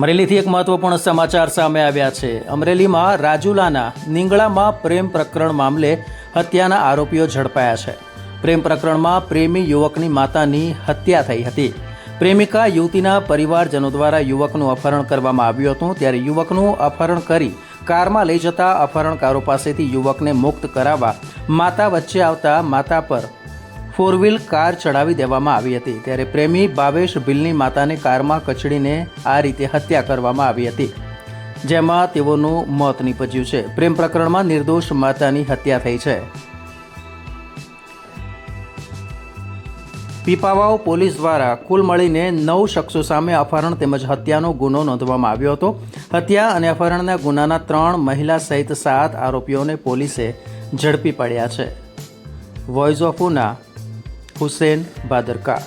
અમરેલીથી એક મહત્વપૂર્ણ સમાચાર સામે આવ્યા છે। અમરેલીમાં રાજુલાના નીંગળામાં પ્રેમ પ્રકરણ મામલે હત્યાના આરોપીઓ ઝડપાયા છે। પ્રેમ પ્રકરણમાં પ્રેમી યુવકની માતાની હત્યા થઈ હતી। પ્રેમિકા યુવતીના પરિવારજનો દ્વારા યુવકનું અપહરણ કરવામાં આવ્યું હતું। ત્યારે યુવકનું અપહરણ કરી કારમાં લઈ જતા અપહરણકારો પાસેથી યુવકને મુક્ત કરાવવા માતા વચ્ચે આવતા માતા પર ફોર વ્હીલ કાર ચડાવી દેવામાં આવી હતી। ત્યારે પ્રેમી ભાવેશ ભીલની માતાને કારમાં કચડીને આ રીતે હત્યા કરવામાં આવી હતી, જેમાં તેઓનું મોત નીપજ્યું છે। પ્રેમ પ્રકરણમાં નિર્દોષ માતાની હત્યા થઈ છે। પીપાવાવ પોલીસ દ્વારા કુલ મળીને 9 શખ્સો સામે અપહરણ તેમજ હત્યાનો ગુનો નોંધવામાં આવ્યો હતો। હત્યા અને અપહરણના ગુનાના 3 મહિલા સહિત 7 આરોપીઓને પોલીસે ઝડપી પડ્યા છે। Voice of Una, Hussain Bhadarka.